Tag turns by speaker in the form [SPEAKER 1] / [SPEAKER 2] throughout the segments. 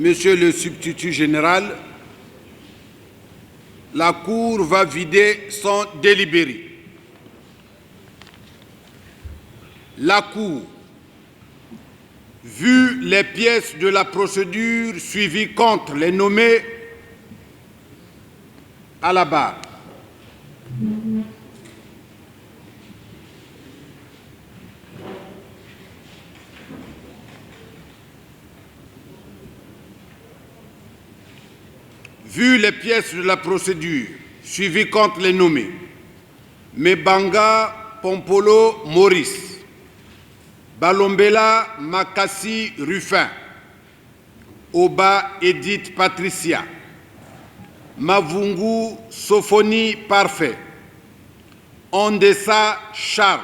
[SPEAKER 1] Monsieur le substitut général, la Cour va vider son délibéré. La Cour, vu les pièces de la procédure suivies contre les nommés à la barre, vu les pièces de la procédure suivies contre les nommés Mebanga Pompolo Maurice, Balombela Makassi Ruffin, Oba Edith Patricia, Mavungu Sophonie Parfait, Ondessa Charles,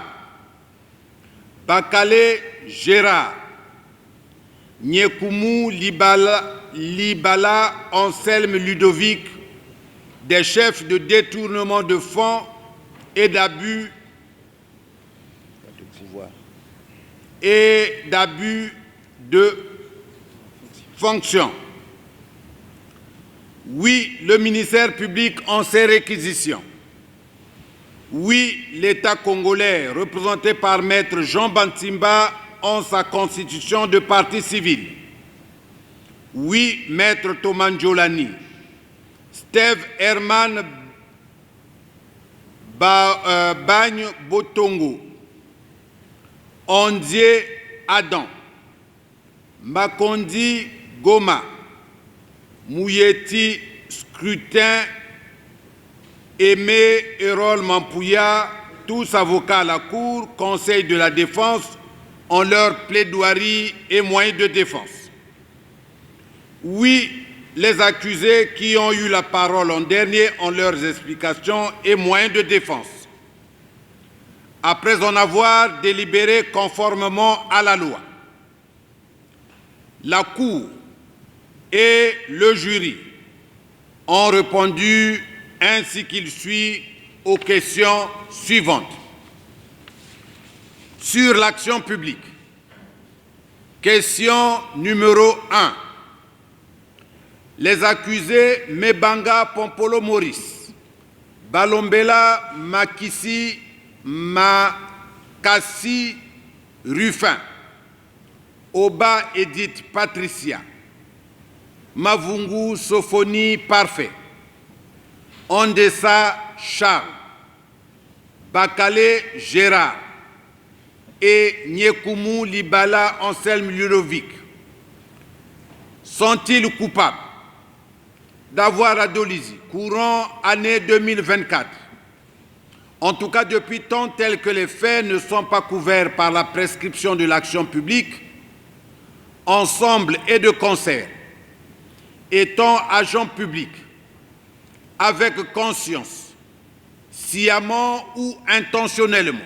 [SPEAKER 1] Bakale Gérard, Nyekumu Libala Anselme Ludovic, des chefs de détournement de fonds et d'abus de fonction. Oui, le ministère public en ses réquisitions. Oui, l'État congolais, représenté par Maître Jean Bantimba, en sa constitution de parti civil. Oui, Maître Thomas Njolani, Steve Herman Bagne Botongo, Ondie Adam, Makondi Goma, Mouyeti Scrutin, Aimé Erol Mampouya, tous avocats à la Cour, Conseil de la Défense, ont leur plaidoirie et moyens de défense. Oui, les accusés qui ont eu la parole en dernier ont leurs explications et moyens de défense. Après en avoir délibéré conformément à la loi, la Cour et le jury ont répondu ainsi qu'il suit aux questions suivantes. Sur l'action publique, question numéro 1. Les accusés Mebanga Pompolo Maurice, Balombela Makassi Ruffin, Oba Edith Patricia, Mavungu Sophonie Parfait, Ondessa Charles, Bakale Gérard et Nyekumu Libala Anselme Ludovic sont-ils coupables d'avoir adolescé courant année 2024, en tout cas depuis temps tel que les faits ne sont pas couverts par la prescription de l'action publique, ensemble et de concert, étant agents publics, avec conscience, sciemment ou intentionnellement,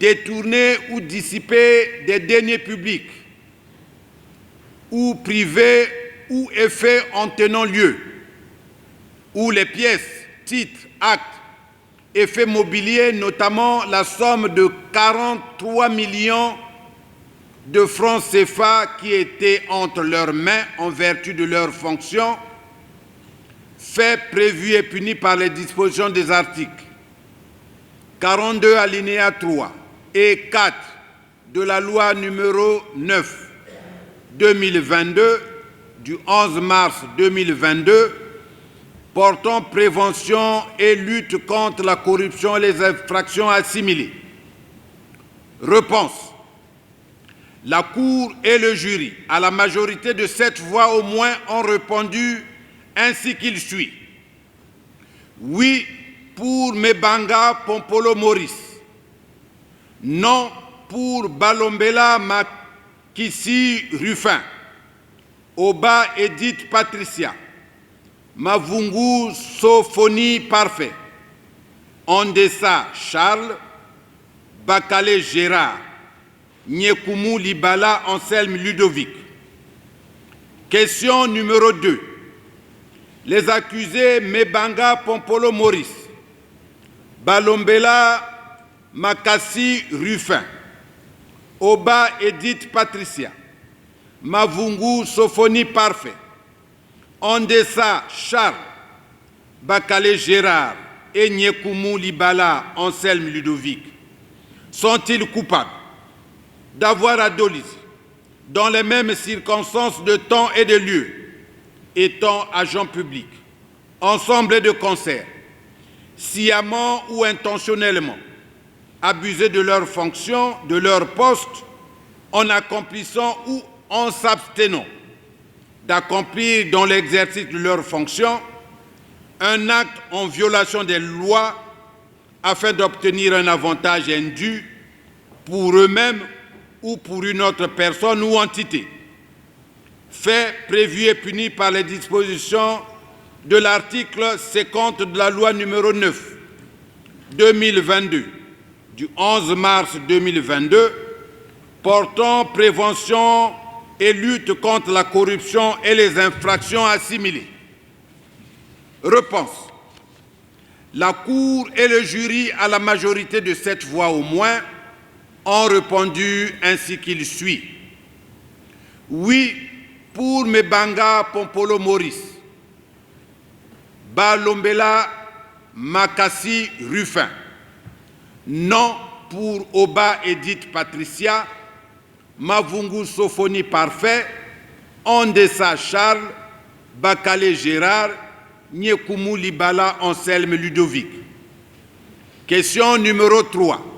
[SPEAKER 1] détourner ou dissiper des deniers publics ou privés ou effets en tenant lieu, ou les pièces, titres, actes, effets mobiliers, notamment la somme de 43 millions de francs CFA qui étaient entre leurs mains en vertu de leurs fonctions, faits prévus et punis par les dispositions des articles 42 alinéa 3 et 4 de la loi numéro 9 2022 du 11 mars 2022 portant prévention et lutte contre la corruption et les infractions assimilées. Réponse. La Cour et le jury, à la majorité de 7 voix au moins, ont répondu ainsi qu'il suit. Oui pour Mebanga Pompolo Maurice. Non pour Balombela Makassi Ruffin. Oba Edith Patricia. Mavungu Sophonie Parfait. Ondessa Charles. Bakale Gérard. Nyekumu Libala Anselme Ludovic. Question numéro 2. Les accusés Mebanga Pompolo Maurice, Balombela Makassi Ruffin, Oba Edith Patricia, Mavungu Sophonie Parfait, Ondessa Charles, Bakale Gérard et Nyekumu Libala Anselme Ludovic sont-ils coupables d'avoir adolisé, dans les mêmes circonstances de temps et de lieu, étant agents publics, ensemble et de concert, sciemment ou intentionnellement, abusé de leurs fonctions, de leur poste, en accomplissant ou en s'abstenant d'accomplir dans l'exercice de leurs fonctions un acte en violation des lois afin d'obtenir un avantage indu pour eux-mêmes ou pour une autre personne ou entité. Fait prévu et puni par les dispositions de l'article 50 de la loi numéro 9 2022 du 11 mars 2022 portant prévention et lutte contre la corruption et les infractions assimilées. Réponse. La Cour et le jury, à la majorité de 7 voix au moins, ont répondu ainsi qu'il suit. Oui pour Mebanga Pompolo Maurice, Balombela Makassi Ruffin. Non pour Oba Edith Patricia, Mavungu Sophonie Parfait, Ondessa Charles, Bakale Gérard, Nyekumu Libala Anselme Ludovic. Question numéro 3.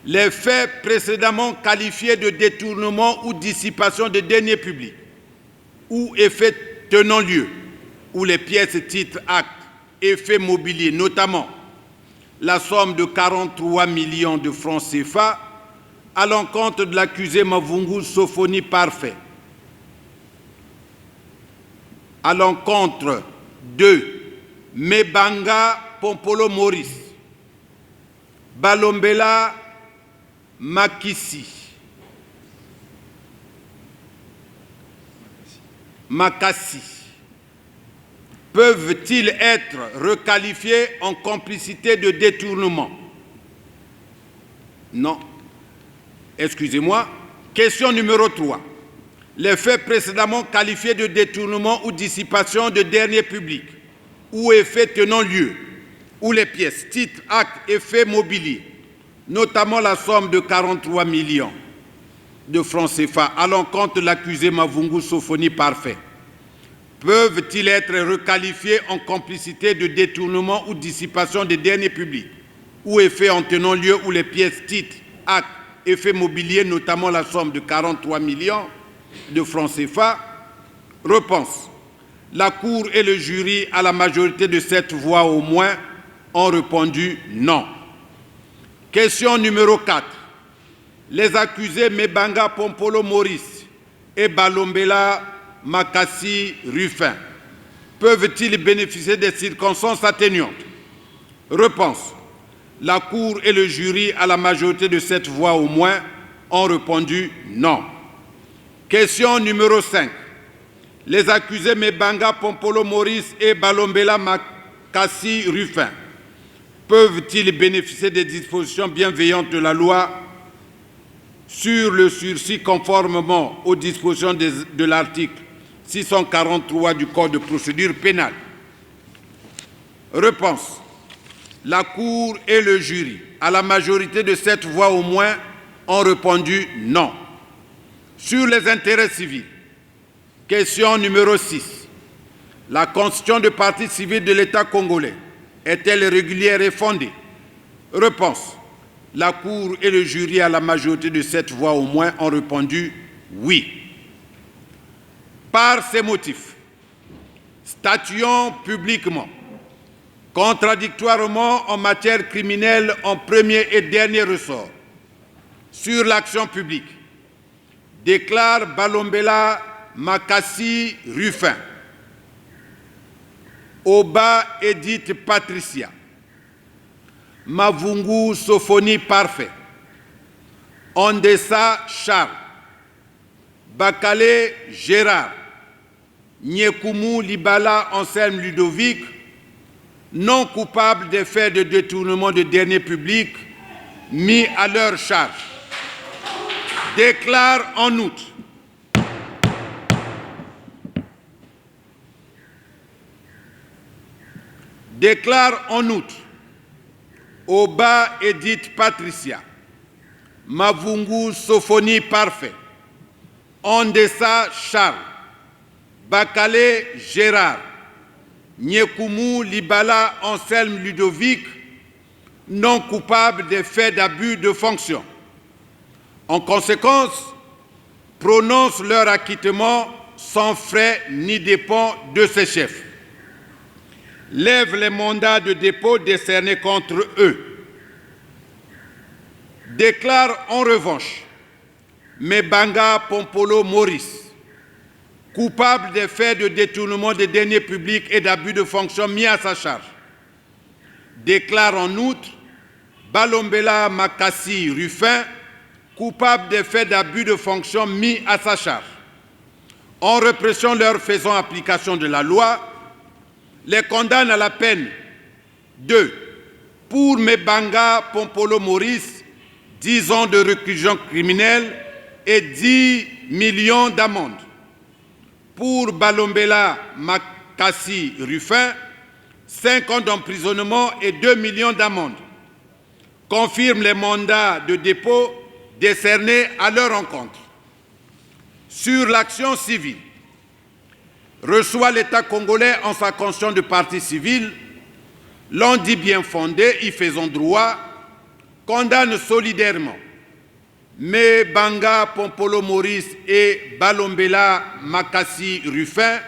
[SPEAKER 1] Les faits précédemment qualifiés de détournement ou dissipation de deniers publics ou effets tenant lieu, ou les pièces, titres, actes, effets mobiliers, notamment la somme de 43 millions de francs CFA à l'encontre de l'accusé Mavungu Sophonie Parfait, à l'encontre de Mebanga Pompolo Maurice, Balombela Makassi, peuvent-ils être requalifiés en complicité de détournement? Non. Excusez-moi. Question numéro 3. Les faits précédemment qualifiés de détournement ou dissipation de deniers publics ou effets tenant lieu, ou les pièces, titres, actes, effets mobiliers, notamment la somme de 43 millions de francs CFA à l'encontre de l'accusé Mavungu Sophonie Parfait, peuvent-ils être requalifiés en complicité de détournement ou dissipation des deniers publics ou effets en tenant lieu, ou les pièces, titres, actes, effets mobiliers, notamment la somme de 43 millions de francs CFA? Réponse. La Cour et le jury, à la majorité de 7 voix au moins, ont répondu non. Question numéro 4. Les accusés Mebanga Pompolo Maurice et Balombela Makassi Ruffin peuvent-ils bénéficier des circonstances atténuantes? Réponse. La Cour et le jury, à la majorité de 7 voix au moins, ont répondu non. Question numéro 5. Les accusés Mebanga Pompolo Maurice et Balombela Makassi Ruffin peuvent-ils bénéficier des dispositions bienveillantes de la loi sur le sursis conformément aux dispositions de l'article 643 du Code de procédure pénale? Réponse. La Cour et le jury, à la majorité de 7 voix au moins, ont répondu non. Sur les intérêts civils, question numéro 6. La constitution de partie civile de l'État congolais est-elle régulière et fondée? Réponse. La Cour et le jury, à la majorité de 7 voix au moins, ont répondu oui. Par ces motifs, statuant publiquement, contradictoirement en matière criminelle en premier et dernier ressort, sur l'action publique, déclare Balombela Makassi Ruffin, Oba Edith Patricia, Mavungu Sophonie Parfait, Ondessa Charles, Bakale Gérard, Nyekumu Libala Anselme Ludovic, non coupables des faits de détournement de deniers publics mis à leur charge. Déclare en outre déclare en outre Oba Edith Patricia, Mavungu Sophonie Parfait, Ondessa Charles, Bakale Gérard, Nyekumu Libala Anselme Ludovic, non coupables des faits d'abus de fonction. En conséquence, prononce leur acquittement sans frais ni dépens de ses chefs. Lève les mandats de dépôt décernés contre eux. Déclare en revanche Mebanga Pompolo Maurice, coupable des faits de détournement des deniers publics et d'abus de fonction mis à sa charge. Déclare en outre Balombela Makassi Ruffin, coupable des faits d'abus de fonction mis à sa charge. En répression leur faisant application de la loi, les condamne à la peine de, pour Mebanga Pompolo Maurice, 10 ans de réclusion criminelle et 10 millions d'amende. Pour Balombela Makassi Ruffin, 5 ans d'emprisonnement et 2 millions d'amende. Confirme les mandats de dépôt décernés à leur encontre. Sur l'action civile, reçoit l'État congolais en sa condition de partie civile, l'on dit bien fondé, y faisant droit, condamne solidairement Mebanga Pompolo Maurice et Balombela Makassi Ruffin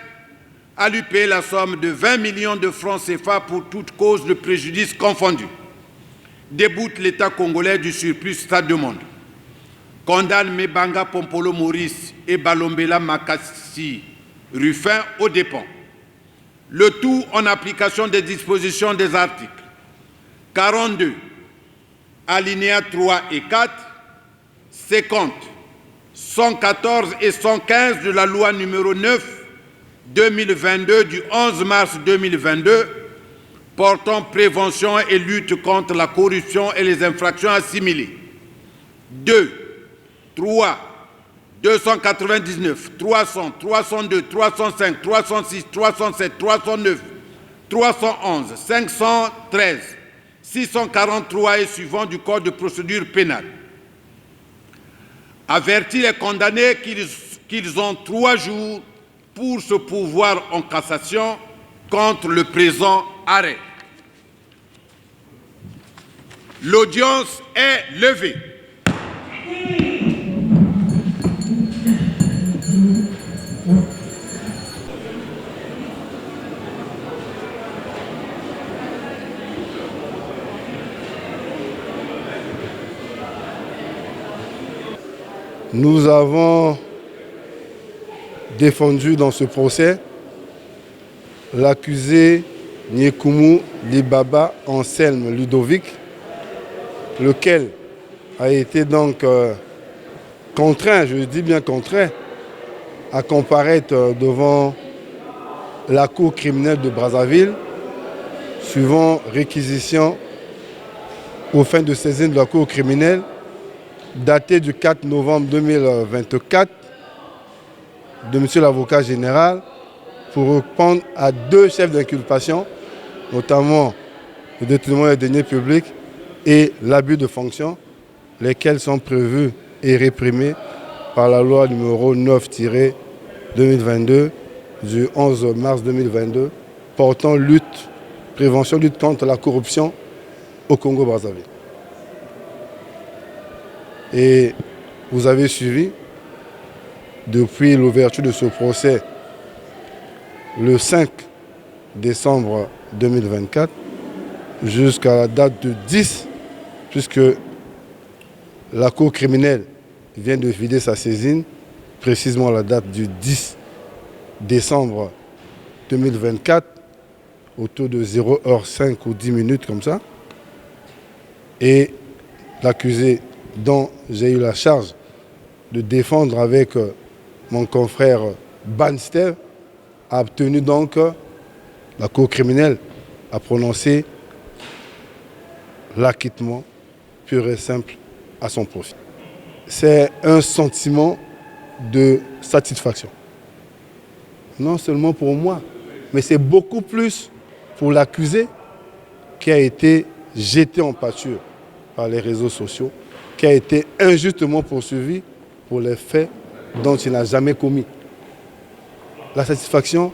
[SPEAKER 1] à lui payer la somme de 20 millions de francs CFA pour toute cause de préjudice confondue. Déboute l'État congolais du surplus sa demande. Condamne Mebanga Pompolo Maurice et Balombela Makassi Ruffin aux dépens. Le tout en application des dispositions des articles 42, alinéas 3 et 4, 50, 114 et 115 de la loi numéro 9/2022 du 11 mars 2022 portant prévention et lutte contre la corruption et les infractions assimilées. 2, 3, 299, 300, 302, 305, 306, 307, 309, 311, 513, 643 et suivants du Code de procédure pénale. Avertit les condamnés qu'ils ont 3 jours pour se pourvoir en cassation contre le présent arrêt. L'audience est levée.
[SPEAKER 2] Nous avons défendu dans ce procès l'accusé Nyekumu Libala Anselme Ludovic, lequel a été donc contraint, je dis bien contraint, à comparaître devant la cour criminelle de Brazzaville, suivant réquisition aux fins de saisine de la cour criminelle, daté du 4 novembre 2024 de M. l'avocat général pour répondre à 2 chefs d'inculpation, notamment le détournement des deniers publics et l'abus de fonction, lesquels sont prévus et réprimés par la loi numéro 9/2022 du 11 mars 2022 portant prévention, lutte contre la corruption au Congo-Brazzaville. Et vous avez suivi, depuis l'ouverture de ce procès, le 5 décembre 2024, jusqu'à la date de 10, puisque la cour criminelle vient de vider sa saisine, précisément la date du 10 décembre 2024, autour de 0h05 ou 10 minutes comme ça. Et l'accusé dont j'ai eu la charge de défendre avec mon confrère Banstev a obtenu donc, la cour criminelle a prononcé l'acquittement pur et simple à son profit. C'est un sentiment de satisfaction. Non seulement pour moi, mais c'est beaucoup plus pour l'accusé qui a été jeté en pâture par les réseaux sociaux, qui a été injustement poursuivi pour les faits dont il n'a jamais commis. La satisfaction,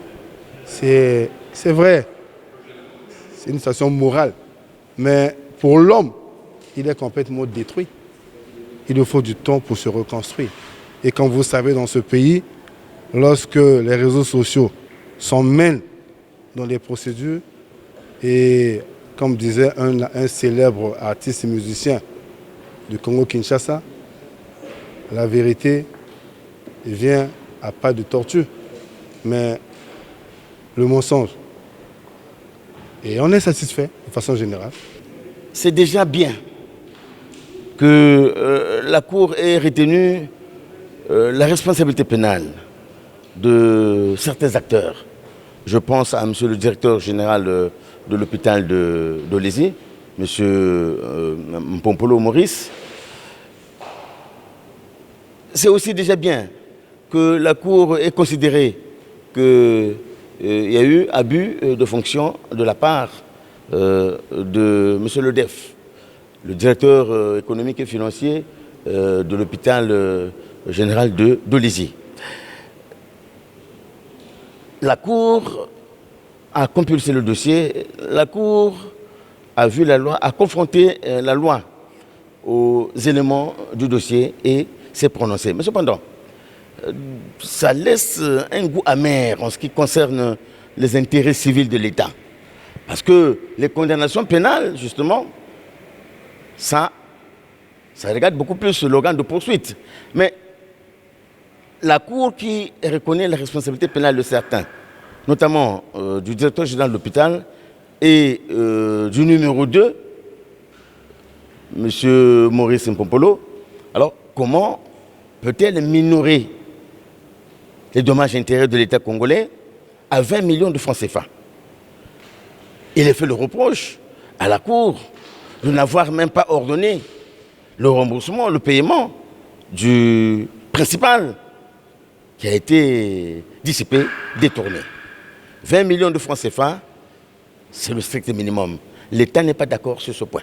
[SPEAKER 2] c'est vrai, c'est une satisfaction morale, mais pour l'homme, il est complètement détruit. Il lui faut du temps pour se reconstruire. Et comme vous savez, dans ce pays, lorsque les réseaux sociaux s'en mêlent dans les procédures, et comme disait un célèbre artiste et musicien du Congo-Kinshasa, la vérité vient à pas de tortue, mais le mensonge. Et on est satisfait de façon générale.
[SPEAKER 3] C'est déjà bien que la Cour ait retenu la responsabilité pénale de certains acteurs. Je pense à monsieur le directeur général de l'hôpital de Lézy, monsieur Mpompolo Maurice. C'est aussi déjà bien que la Cour ait considéré qu'il y a eu abus de fonction de la part de monsieur le DEF, le directeur économique et financier de l'hôpital général de Lézy. La Cour a compulsé le dossier, la Cour a vu la loi, a confronté la loi aux éléments du dossier et s'est prononcée. Mais cependant, ça laisse un goût amer en ce qui concerne les intérêts civils de l'État. Parce que les condamnations pénales, justement, ça regarde beaucoup plus l'organe de poursuite. Mais la Cour qui reconnaît la responsabilité pénale de certains, notamment du directeur général de l'hôpital et du numéro 2, M. Maurice Mpompolo, alors comment peut-elle minorer les dommages et intérêts de l'État congolais à 20 millions de francs CFA? Il a fait le reproche à la Cour de n'avoir même pas ordonné le remboursement, le paiement du principal qui a été dissipé, détourné. 20 millions de francs CFA, c'est le strict minimum. L'État n'est pas d'accord sur ce point.